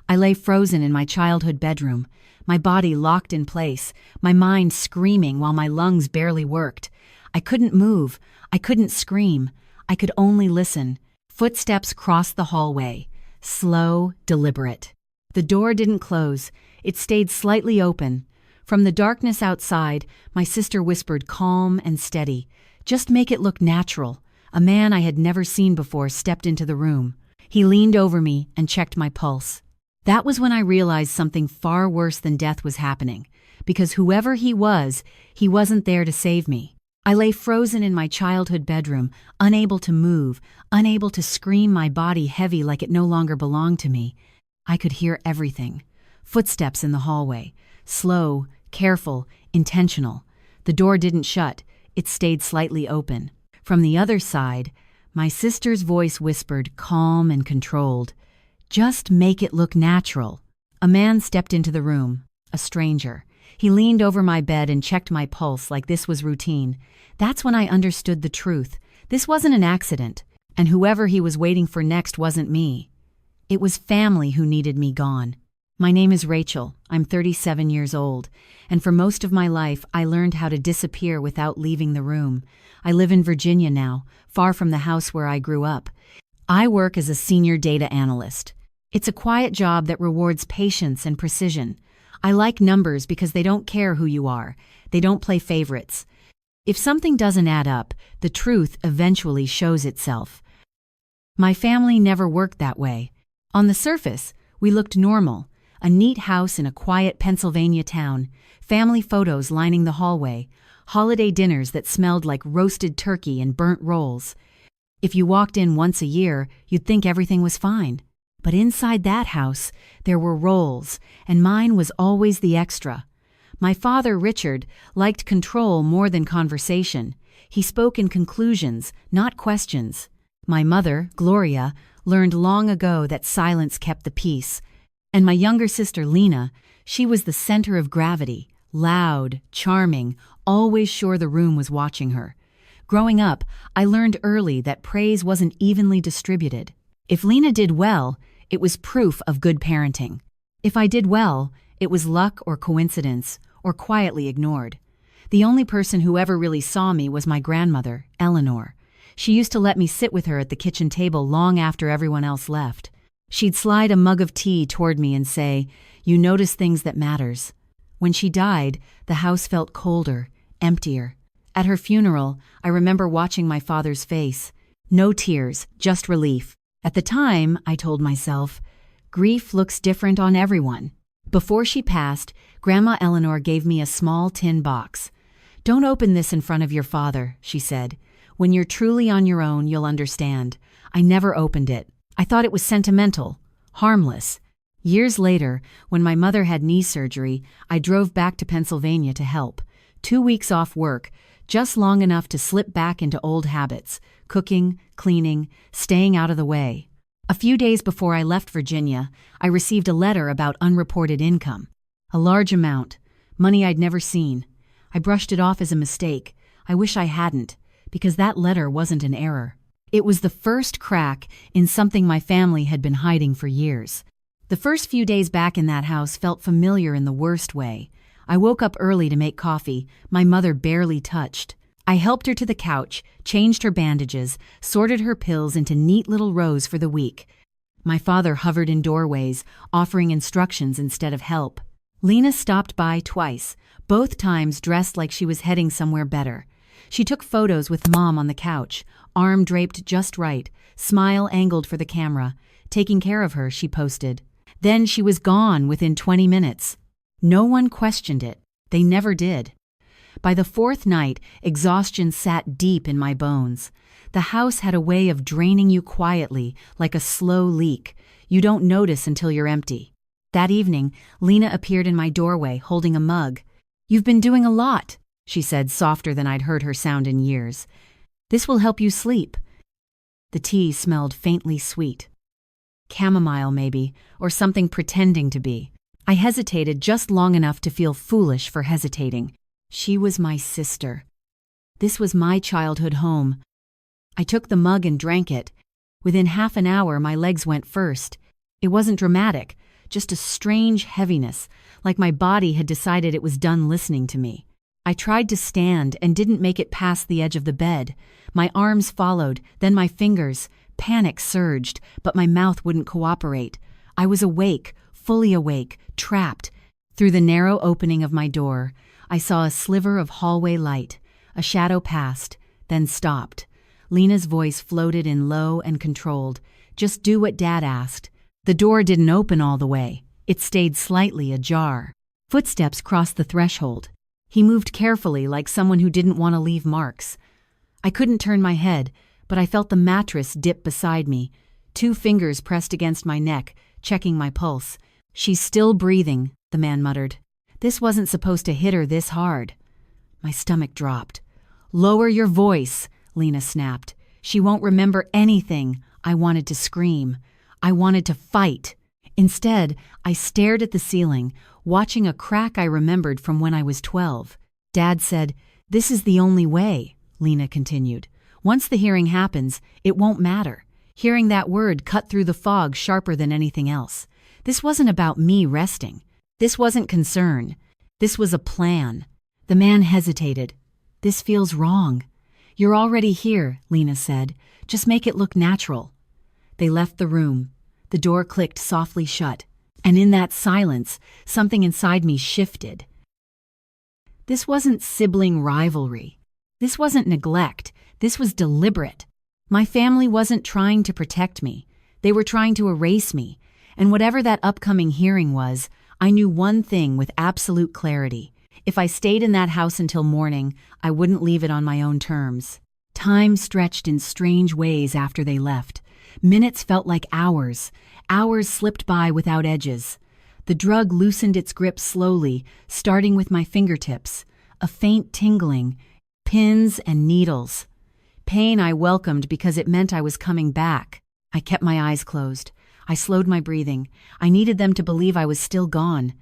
I lay frozen in my childhood bedroom, my body locked in place, my mind screaming while my lungs barely worked. I couldn't move, I couldn't scream, I could only listen. Footsteps crossed the hallway, slow, deliberate. The door didn't close, it stayed slightly open. From the darkness outside, my sister whispered calm and steady, "Just make it look natural." A man I had never seen before stepped into the room. He leaned over me and checked my pulse. That was when I realized something far worse than death was happening, because whoever he wasn't there to save me. I lay frozen in my childhood bedroom, unable to move, unable to scream, my body heavy like it no longer belonged to me. I could hear everything. Footsteps in the hallway. Slow, careful, intentional. The door didn't shut, it stayed slightly open. From the other side, my sister's voice whispered, calm and controlled, "Just make it look natural." A man stepped into the room, a stranger. He leaned over my bed and checked my pulse like this was routine. That's when I understood the truth. This wasn't an accident, and whoever he was waiting for next wasn't me. It was family who needed me gone. My name is Rachel. I'm 37 years old, and for most of my life I learned how to disappear without leaving the room. I live in Virginia now, far from the house where I grew up. I work as a senior data analyst. It's a quiet job that rewards patience and precision. I like numbers because they don't care who you are. They don't play favorites. If something doesn't add up, the truth eventually shows itself. My family never worked that way. On the surface, we looked normal. A neat house in a quiet Pennsylvania town, family photos lining the hallway, holiday dinners that smelled like roasted turkey and burnt rolls. If you walked in once a year, you'd think everything was fine. But inside that house, there were roles, and mine was always the extra. My father, Richard, liked control more than conversation. He spoke in conclusions, not questions. My mother, Gloria, learned long ago that silence kept the peace. And my younger sister, Lena, she was the center of gravity, loud, charming, always sure the room was watching her. Growing up, I learned early that praise wasn't evenly distributed. If Lena did well, it was proof of good parenting. If I did well, it was luck or coincidence, or quietly ignored. The only person who ever really saw me was my grandmother, Eleanor. She used to let me sit with her at the kitchen table long after everyone else left. She'd slide a mug of tea toward me and say, "You notice things that matters." When she died, the house felt colder, emptier. At her funeral, I remember watching my father's face. No tears, just relief. At the time, I told myself, grief looks different on everyone. Before she passed, Grandma Eleanor gave me a small tin box. "Don't open this in front of your father," she said. "When you're truly on your own, you'll understand." I never opened it. I thought it was sentimental, harmless. Years later, when my mother had knee surgery, I drove back to Pennsylvania to help. 2 weeks off work, just long enough to slip back into old habits, cooking, cleaning, staying out of the way. A few days before I left Virginia, I received a letter about unreported income. A large amount, money I'd never seen. I brushed it off as a mistake. I wish I hadn't, because that letter wasn't an error. It was the first crack in something my family had been hiding for years. The first few days back in that house felt familiar in the worst way. I woke up early to make coffee, my mother barely touched. I helped her to the couch, changed her bandages, sorted her pills into neat little rows for the week. My father hovered in doorways, offering instructions instead of help. Lena stopped by twice, both times dressed like she was heading somewhere better. She took photos with Mom on the couch, arm draped just right, smile angled for the camera. Taking care of her, she posted. Then she was gone within 20 minutes. No one questioned it. They never did. By the fourth night, exhaustion sat deep in my bones. The house had a way of draining you quietly, like a slow leak. You don't notice until you're empty. That evening, Lena appeared in my doorway holding a mug. "You've been doing a lot," she said, softer than I'd heard her sound in years. "This will help you sleep." The tea smelled faintly sweet. Chamomile, maybe, or something pretending to be. I hesitated just long enough to feel foolish for hesitating. She was my sister. This was my childhood home. I took the mug and drank it. Within half an hour, my legs went first. It wasn't dramatic, just a strange heaviness, like my body had decided it was done listening to me. I tried to stand and didn't make it past the edge of the bed. My arms followed, then my fingers. Panic surged, but my mouth wouldn't cooperate. I was awake, fully awake, trapped. Through the narrow opening of my door, I saw a sliver of hallway light. A shadow passed, then stopped. Lena's voice floated in low and controlled. Just do what Dad asked. The door didn't open all the way. It stayed slightly ajar. Footsteps crossed the threshold. He moved carefully, like someone who didn't want to leave marks. I couldn't turn my head, but I felt the mattress dip beside me. 2 fingers pressed against my neck, checking my pulse. She's still breathing, the man muttered. This wasn't supposed to hit her this hard. My stomach dropped. Lower your voice, Lena snapped. She won't remember anything. I wanted to scream. I wanted to fight. Instead, I stared at the ceiling, watching a crack I remembered from when I was 12. Dad said, "This is the only way," Lena continued. "Once the hearing happens, it won't matter." Hearing that word cut through the fog sharper than anything else. This wasn't about me resting. This wasn't concern. This was a plan. The man hesitated. "This feels wrong." "You're already here," Lena said. "Just make it look natural." They left the room. The door clicked softly shut, and in that silence, something inside me shifted. This wasn't sibling rivalry. This wasn't neglect. This was deliberate. My family wasn't trying to protect me. They were trying to erase me. And whatever that upcoming hearing was, I knew one thing with absolute clarity. If I stayed in that house until morning, I wouldn't leave it on my own terms. Time stretched in strange ways after they left. Minutes felt like hours. Hours slipped by without edges. The drug loosened its grip slowly, starting with my fingertips. A faint tingling, pins and needles. Pain I welcomed because it meant I was coming back. I kept my eyes closed. I slowed my breathing. I needed them to believe I was still gone.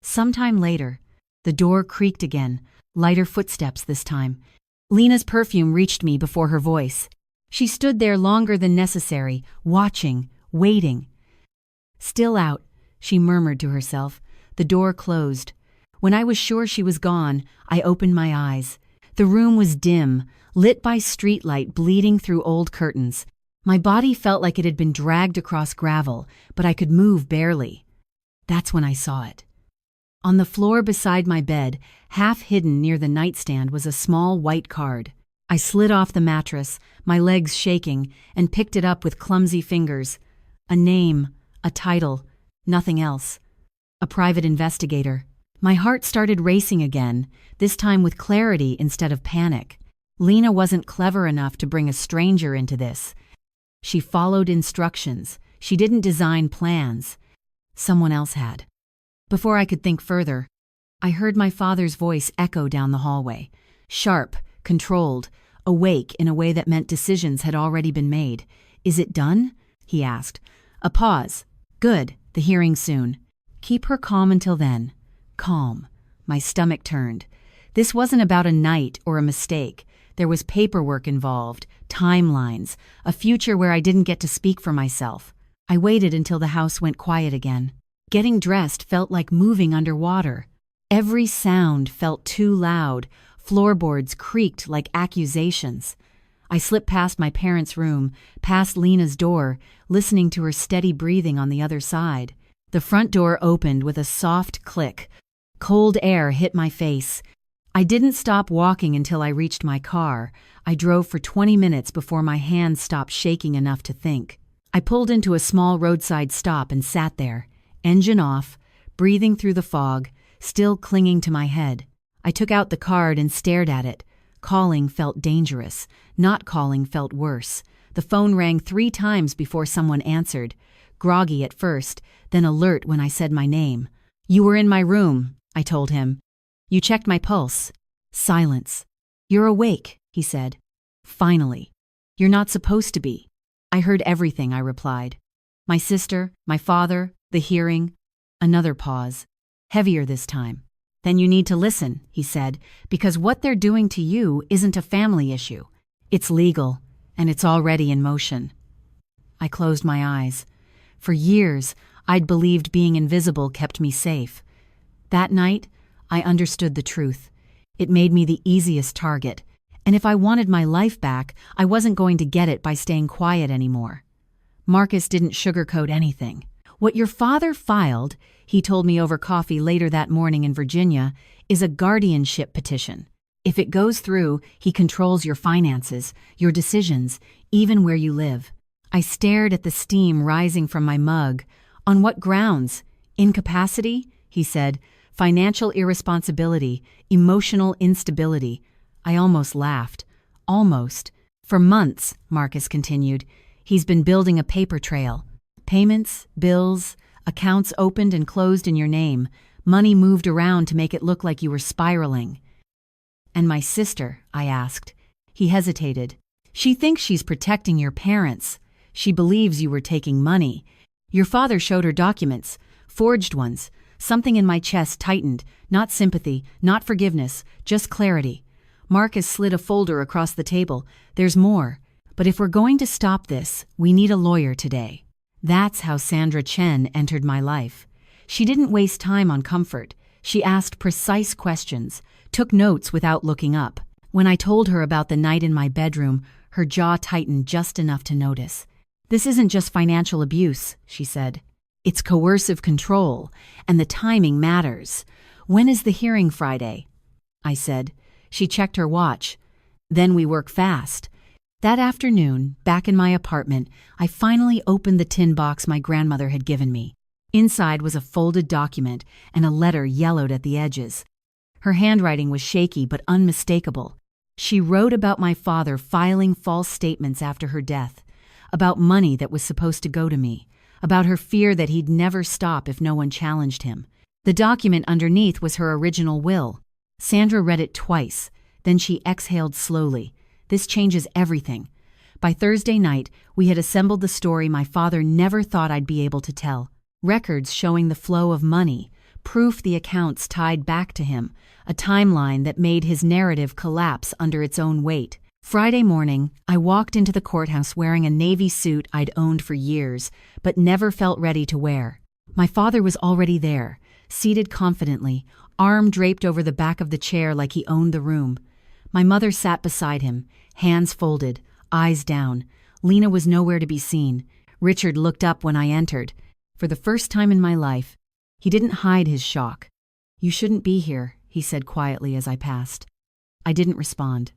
Sometime later, the door creaked again, lighter footsteps this time. Lena's perfume reached me before her voice. She stood there longer than necessary, watching, waiting. "Still out," she murmured to herself. The door closed. When I was sure she was gone, I opened my eyes. The room was dim, lit by streetlight bleeding through old curtains. My body felt like it had been dragged across gravel, but I could move barely. That's when I saw it. On the floor beside my bed, half hidden near the nightstand, was a small white card. I slid off the mattress, my legs shaking, and picked it up with clumsy fingers. A name, a title, nothing else. A private investigator. My heart started racing again, this time with clarity instead of panic. Lena wasn't clever enough to bring a stranger into this. She followed instructions. She didn't design plans. Someone else had. Before I could think further, I heard my father's voice echo down the hallway. Sharp, controlled, awake in a way that meant decisions had already been made. "Is it done?" he asked. A pause. "Good, the hearing soon. Keep her calm until then." Calm. My stomach turned. This wasn't about a night or a mistake. There was paperwork involved, timelines, a future where I didn't get to speak for myself. I waited until the house went quiet again. Getting dressed felt like moving underwater. Every sound felt too loud. Floorboards creaked like accusations. I slipped past my parents' room, past Lena's door, listening to her steady breathing on the other side. The front door opened with a soft click. Cold air hit my face. I didn't stop walking until I reached my car. I drove for 20 minutes before my hands stopped shaking enough to think. I pulled into a small roadside stop and sat there, engine off, breathing through the fog, still clinging to my head. I took out the card and stared at it. Calling felt dangerous. Not calling felt worse. The phone rang 3 times before someone answered. Groggy at first, then alert when I said my name. "You were in my room," I told him. "You checked my pulse." Silence. "You're awake," he said. "Finally." "You're not supposed to be." "I heard everything," I replied. "My sister, my father, the hearing." Another pause. Heavier this time. "Then you need to listen," he said, "because what they're doing to you isn't a family issue. It's legal, and it's already in motion." I closed my eyes. For years, I'd believed being invisible kept me safe. That night, I understood the truth. It made me the easiest target, and if I wanted my life back, I wasn't going to get it by staying quiet anymore. Marcus didn't sugarcoat anything. What your father filed, he told me over coffee later that morning in Virginia, is a guardianship petition. If it goes through, he controls your finances, your decisions, even where you live. I stared at the steam rising from my mug. On what grounds? Incapacity? He said. Financial irresponsibility, emotional instability. I almost laughed. Almost. For months, Marcus continued, he's been building a paper trail. Payments, bills, accounts opened and closed in your name, money moved around to make it look like you were spiraling. And my sister, I asked. He hesitated. She thinks she's protecting your parents. She believes you were taking money. Your father showed her documents, forged ones. Something in my chest tightened, not sympathy, not forgiveness, just clarity. Marcus slid a folder across the table. There's more. But if we're going to stop this, we need a lawyer today. That's how Sandra Chen entered my life. She didn't waste time on comfort. She asked precise questions, took notes without looking up. When I told her about the night in my bedroom, her jaw tightened just enough to notice. This isn't just financial abuse, she said. It's coercive control, and the timing matters. When is the hearing Friday? I said. She checked her watch. Then we work fast. That afternoon, back in my apartment, I finally opened the tin box my grandmother had given me. Inside was a folded document and a letter yellowed at the edges. Her handwriting was shaky but unmistakable. She wrote about my father filing false statements after her death, about money that was supposed to go to me, about her fear that he'd never stop if no one challenged him. The document underneath was her original will. Sandra read it twice, then she exhaled slowly. This changes everything. By Thursday night, we had assembled the story my father never thought I'd be able to tell. Records showing the flow of money, proof the accounts tied back to him, a timeline that made his narrative collapse under its own weight. Friday morning, I walked into the courthouse wearing a navy suit I'd owned for years, but never felt ready to wear. My father was already there, seated confidently, arm draped over the back of the chair like he owned the room. My mother sat beside him, hands folded, eyes down. Lena was nowhere to be seen. Richard looked up when I entered. For the first time in my life, he didn't hide his shock. "You shouldn't be here," he said quietly as I passed. I didn't respond.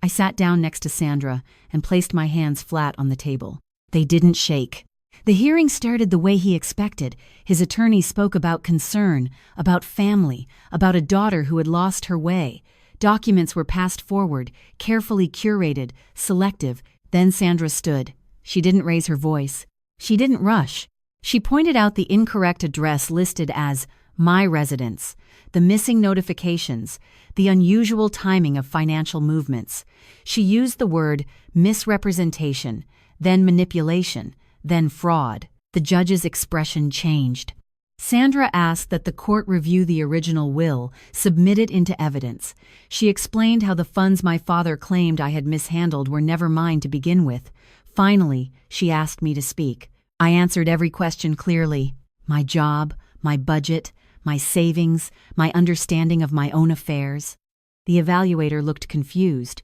I sat down next to Sandra and placed my hands flat on the table. They didn't shake. The hearing started the way he expected. His attorney spoke about concern, about family, about a daughter who had lost her way. Documents were passed forward, carefully curated, selective. Then Sandra stood. She didn't raise her voice. She didn't rush. She pointed out the incorrect address listed as my residence, the missing notifications, the unusual timing of financial movements. She used the word misrepresentation, then manipulation, then fraud. The judge's expression changed. Sandra asked that the court review the original will, submit it into evidence. She explained how the funds my father claimed I had mishandled were never mine to begin with. Finally, she asked me to speak. I answered every question clearly. My job, my budget, my savings, my understanding of my own affairs. The evaluator looked confused.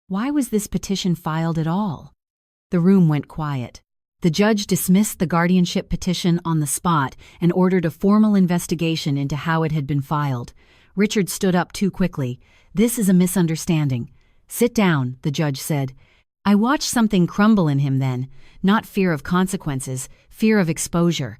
Why was this petition filed at all? The room went quiet. The judge dismissed the guardianship petition on the spot and ordered a formal investigation into how it had been filed. Richard stood up too quickly. "This is a misunderstanding." "Sit down," the judge said. I watched something crumble in him then, not fear of consequences, fear of exposure.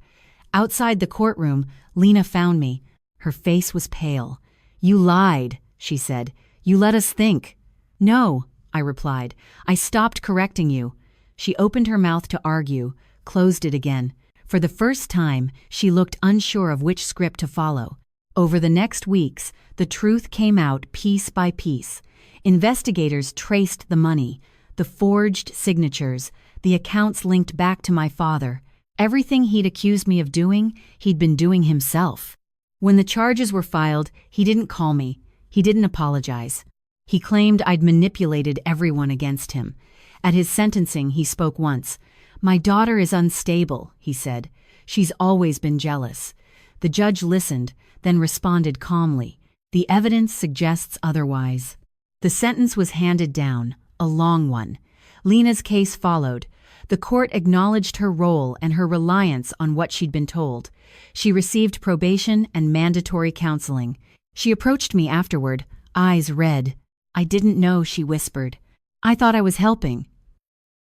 Outside the courtroom, Lena found me. Her face was pale. "You lied," she said. "You let us think." "No," I replied. "I stopped correcting you." She opened her mouth to argue, closed it again. For the first time, she looked unsure of which script to follow. Over the next weeks, the truth came out piece by piece. Investigators traced the money, the forged signatures, the accounts linked back to my father. Everything he'd accused me of doing, he'd been doing himself. When the charges were filed, he didn't call me. He didn't apologize. He claimed I'd manipulated everyone against him. At his sentencing, he spoke once. "My daughter is unstable," he said. She's always been jealous. The judge listened, then responded calmly. The evidence suggests otherwise. The sentence was handed down, a long one. Lena's case followed. The court acknowledged her role and her reliance on what she'd been told. She received probation and mandatory counseling. She approached me afterward, eyes red. "I didn't know," she whispered. "I thought I was helping."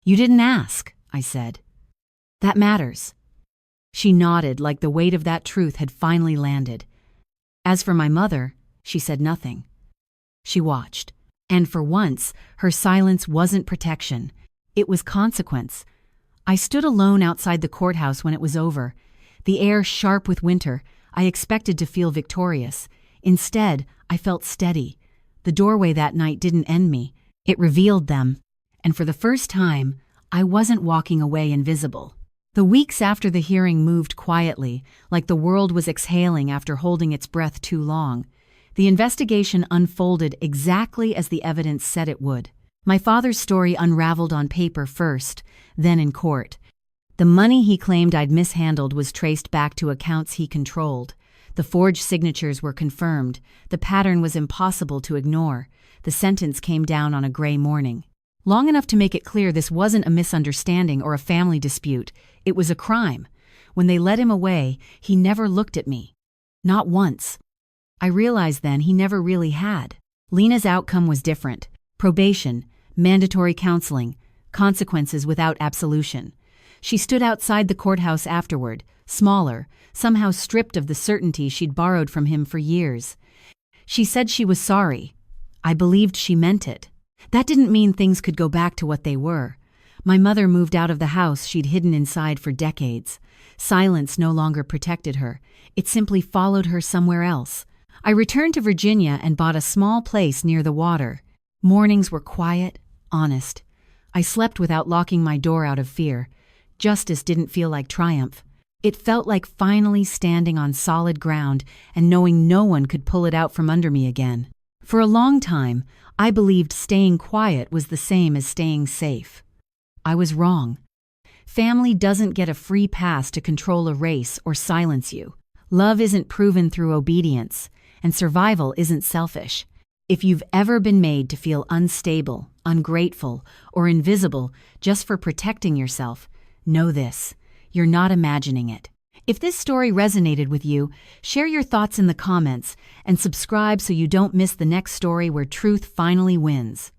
"You didn't ask," I said. "That matters." She nodded like the weight of that truth had finally landed. As for my mother, she said nothing. She watched. And for once, her silence wasn't protection. It was consequence. I stood alone outside the courthouse when it was over. The air sharp with winter, I expected to feel victorious. Instead, I felt steady. The doorway that night didn't end me. It revealed them. And for the first time, I wasn't walking away invisible. The weeks after the hearing moved quietly, like the world was exhaling after holding its breath too long. The investigation unfolded exactly as the evidence said it would. My father's story unraveled on paper first, then in court. The money he claimed I'd mishandled was traced back to accounts he controlled. The forged signatures were confirmed. The pattern was impossible to ignore. The sentence came down on a gray morning. Long enough to make it clear this wasn't a misunderstanding or a family dispute. It was a crime. When they led him away, he never looked at me. Not once. I realized then he never really had. Lena's outcome was different. Probation, mandatory counseling, consequences without absolution. She stood outside the courthouse afterward, smaller, somehow stripped of the certainty she'd borrowed from him for years. She said she was sorry. I believed she meant it. That didn't mean things could go back to what they were. My mother moved out of the house she'd hidden inside for decades. Silence no longer protected her. It simply followed her somewhere else. I returned to Virginia and bought a small place near the water. Mornings were quiet, honest. I slept without locking my door out of fear. Justice didn't feel like triumph. It felt like finally standing on solid ground and knowing no one could pull it out from under me again. For a long time, I believed staying quiet was the same as staying safe. I was wrong. Family doesn't get a free pass to control a race or silence you. Love isn't proven through obedience, and survival isn't selfish. If you've ever been made to feel unstable, ungrateful, or invisible just for protecting yourself, know this: you're not imagining it. If this story resonated with you, share your thoughts in the comments and subscribe so you don't miss the next story where truth finally wins.